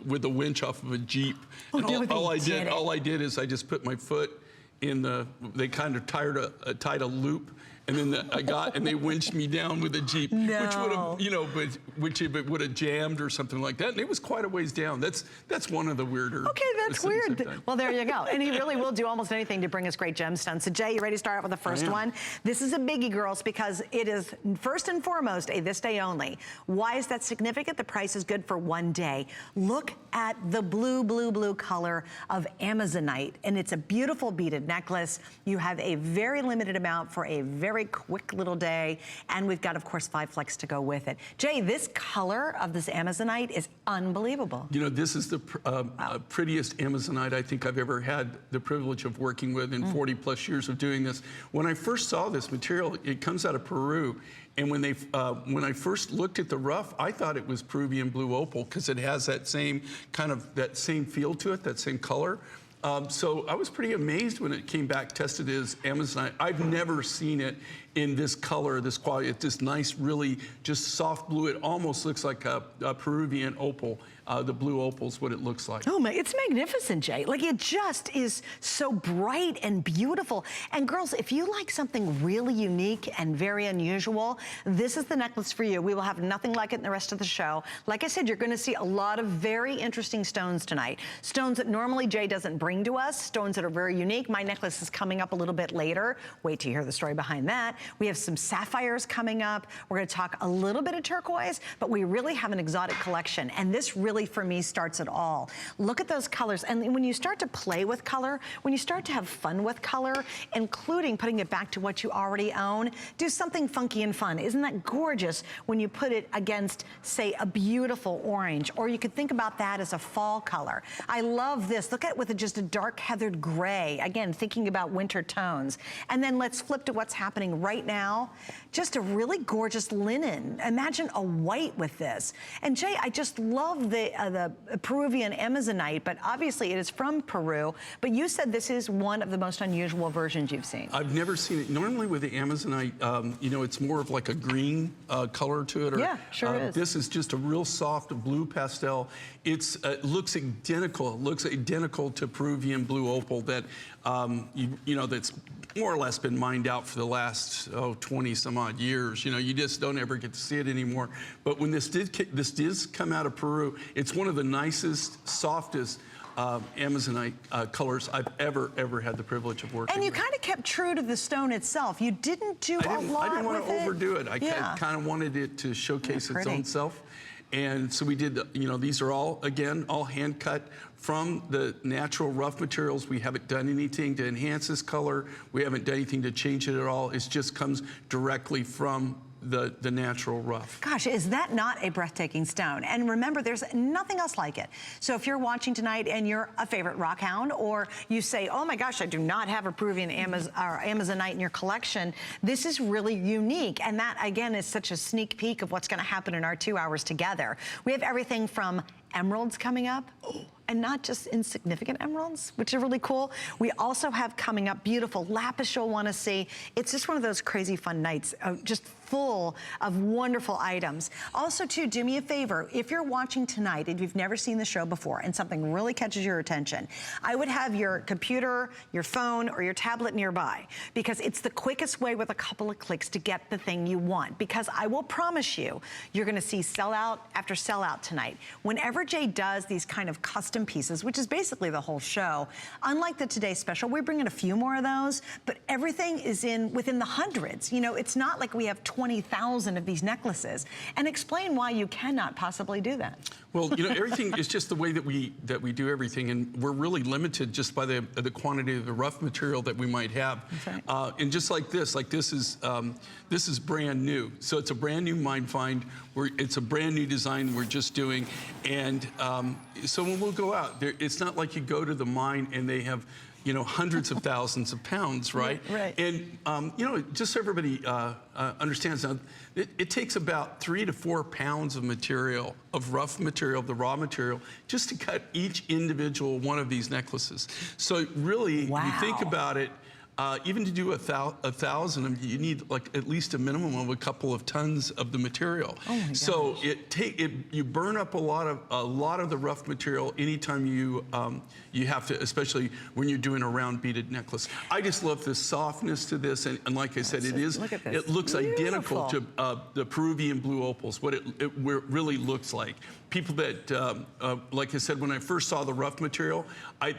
with a winch off of a Jeep. Oh, and all I did is I just put my foot in they kind of tied a loop, and then and they winched me down with a Jeep, which would have, you know, which if it would have jammed or something like that, and it was quite a ways down. That's one of the weirder. Okay, that's weird. Well, there you go. And he really will do almost anything to bring us great gemstones. So Jay, you ready to start out with the first one? This is a biggie, girls, because it is first and foremost a this day only. Why is that significant? The price is good for one day. Look at the blue, blue, blue color of Amazonite, and it's a beautiful beaded necklace. You have a very limited amount for a very quick little day, and we've got, of course, 5 flex to go with it. Jay, this color of this Amazonite is unbelievable. You know, this is the prettiest Amazonite I think I've ever had the privilege of working with in 40 plus years of doing this. When I first saw this material, it comes out of Peru, and when I first looked at the rough, I thought it was Peruvian blue opal because it has that same kind of, that same feel to it, that same color. So I was pretty amazed when it came back tested as Amazonite. I've never seen it in this color, this quality. It's this nice, really just soft blue. It almost looks like a Peruvian opal. The blue opal's what it looks like. Oh my, it's magnificent, Jay. Like, it just is so bright and beautiful. And girls, if you like something really unique and very unusual, this is the necklace for you. We will have nothing like it in the rest of the show. Like I said, you're gonna see a lot of very interesting stones tonight. Stones that normally Jay doesn't bring to us, stones that are very unique. My necklace is coming up a little bit later. Wait till you hear the story behind that. We have some sapphires coming up. We're gonna talk a little bit of turquoise, but we really have an exotic collection. And this really, for me, starts it all. Look at those colors. And when you start to play with color, when you start to have fun with color, including putting it back to what you already own, do something funky and fun. Isn't that gorgeous when you put it against, say, a beautiful orange? Or you could think about that as a fall color. I love this. Look at it with just a dark heathered gray. Again, thinking about winter tones. And then let's flip to what's happening right now. Just a really gorgeous linen. Imagine a white with this. And Jay, I just love the Peruvian Amazonite, but obviously it is from Peru. But you said this is one of the most unusual versions you've seen. I've never seen it. Normally with the Amazonite, you know, it's more of like a green color to it. Or, yeah, sure is. This is just a real soft blue pastel. It looks identical. It looks identical to Peruvian blue opal that, you know, that's more or less been mined out for the last 20 some odd years. You know, you just don't ever get to see it anymore. But when this does come out of Peru, it's one of the nicest, softest Amazonite colors I've ever had the privilege of working with. And you kind of kept true to the stone itself. You didn't do a lot with it. I didn't want to overdo it. I kind of wanted it to showcase its own self. And so we did, you know, these are all, again, all hand cut from the natural rough materials. We haven't done anything to enhance this color. We haven't done anything to change it at all. It just comes directly from the natural rough. Gosh, is that not a breathtaking stone? And remember, there's nothing else like it. So if you're watching tonight and you're a favorite rock hound, or you say, oh my gosh, I do not have a Peruvian Amazonite in your collection, this is really unique. And that, again, is such a sneak peek of what's gonna happen in our 2 hours together. We have everything from emeralds coming up, and not just insignificant emeralds, which are really cool. We also have coming up beautiful lapis you'll wanna see. It's just one of those crazy fun nights, just full of wonderful items. Also too, do me a favor, if you're watching tonight and you've never seen the show before and something really catches your attention, I would have your computer, your phone, or your tablet nearby, because it's the quickest way with a couple of clicks to get the thing you want. Because I will promise you, you're gonna see sellout after sellout tonight. Whenever Jay does these kind of custom pieces, which is basically the whole show, unlike the Today Special, we bring in a few more of those, but everything is within the hundreds. You know, it's not like we have 20,000 of these necklaces. And explain why you cannot possibly do that. Well, you know, everything is just the way that we do everything, and we're really limited just by the quantity of the rough material that we might have. Right. And just like this is brand new. So it's a brand new mine find. It's a brand new design we're just doing, and so when we'll go out there, it's not like you go to the mine and they have, you know, hundreds of thousands of pounds, right? Right. And, you know, just so everybody understands now, it takes about 3 to 4 pounds of material, of rough material, the raw material, just to cut each individual one of these necklaces. So really, wow. You think about it, even to do 1,000, you need like at least a minimum of a couple of tons of the material. Oh my gosh. So you burn up a lot of the rough material anytime you have to, especially when you're doing a round beaded necklace. I just love the softness to this, and like I said, Look at this. it looks Beautiful. identical to the Peruvian blue opals. What it really looks like. People that, like I said, when I first saw the rough material,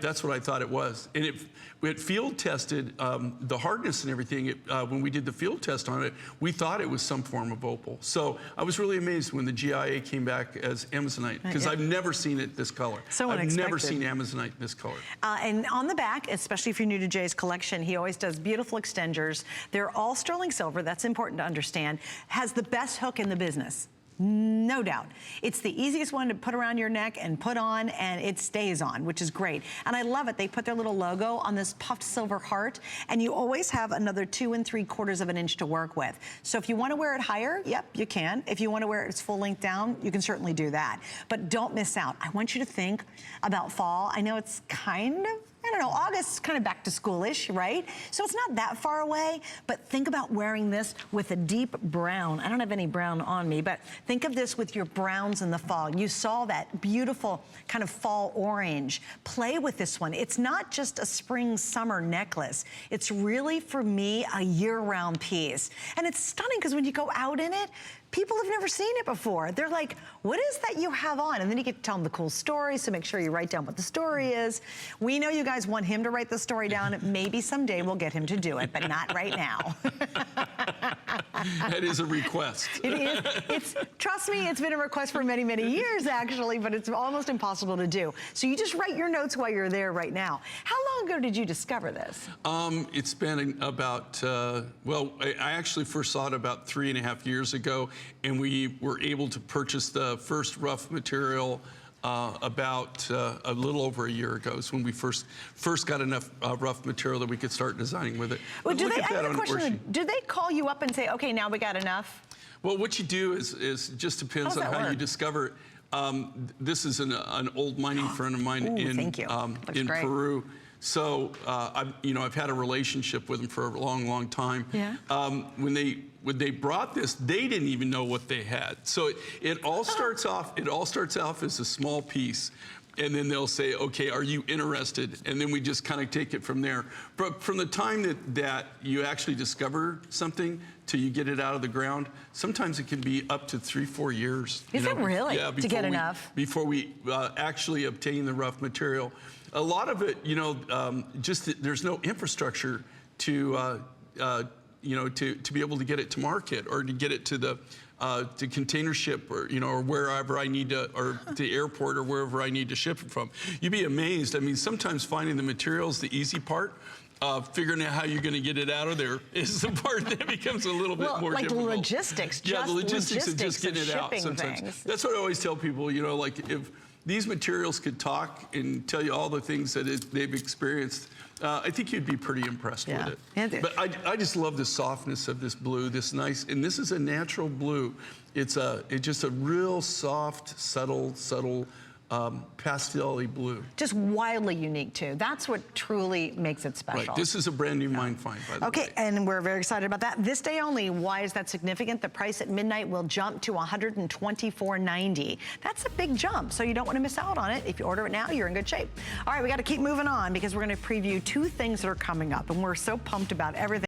that's what I thought it was. And it field tested the hardness and everything. When we did the field test on it, we thought it was some form of opal. So I was really amazed when the GIA came back as Amazonite, because I've never seen it this color. So I've unexpected. never seen Amazonite this color. And on the back, especially if you're new to Jay's collection, he always does beautiful extenders. They're all sterling silver. That's important to understand. Has the best hook in the business. No doubt. It's the easiest one to put around your neck and put on, and it stays on, which is great. And I love it. They put their little logo on this puffed silver heart, and you always have another 2 3/4 of an inch to work with. So if you want to wear it higher, yep, you can. If you want to wear it full length down, you can certainly do that. But don't miss out. I want you to think about fall. I know it's kind of, I don't know, August's kind of back to schoolish, right? So it's not that far away, but think about wearing this with a deep brown. I don't have any brown on me, but think of this with your browns in the fall. You saw that beautiful kind of fall orange. Play with this one. It's not just a spring summer necklace. It's really, for me, a year-round piece. And it's stunning because when you go out in it, people have never seen it before. They're like, what is that you have on? And then you get to tell them the cool story, so make sure you write down what the story is. We know you guys want him to write the story down. Maybe someday we'll get him to do it, but not right now. That is a request. It is. Trust me, it's been a request for many, many years, actually, but it's almost impossible to do. So you just write your notes while you're there right now. How long ago did you discover this? It's been about, well, I actually first saw it about 3.5 years ago, and we were able to purchase the first rough material about a little over a year ago. Is when we first got enough rough material that we could start designing with it. Well, do they call you up and say, okay, now we got enough? Well, what you do is just depends on how you discover it. This is an old mining friend of mine in Peru. So I've had a relationship with them for a long, long time. Yeah. When they brought this, they didn't even know what they had. So it all starts off. It all starts off as a small piece, and then they'll say, "Okay, are you interested?" And then we just kind of take it from there. But from the time that you actually discover something till you get it out of the ground, sometimes it can be up to 3-4 years. Is it really? Yeah, to get enough? Before we actually obtain the rough material. A lot of it, just there's no infrastructure to be able to get it to market or to get it to the to container ship or wherever I need to, or the airport or wherever I need to ship it from. You'd be amazed. I mean, sometimes finding the materials the easy part. Figuring out how you're going to get it out of there is the part that becomes a little bit more difficult. Like the logistics, yeah, the logistics of just getting it out sometimes. Things. That's what I always tell people, like if these materials could talk and tell you all the things that they've experienced, I think you'd be pretty impressed with it. But I just love the softness of this blue, this nice, and this is a natural blue. It's just a real soft, subtle, pastel-y blue. Just wildly unique, too. That's what truly makes it special. Right. This is a brand new mine find, by the way. Okay, and we're very excited about that. This day only, why is that significant? The price at midnight will jump to $124.90. That's a big jump, so you don't want to miss out on it. If you order it now, you're in good shape. All right, we got to keep moving on because we're going to preview 2 things that are coming up, and we're so pumped about everything.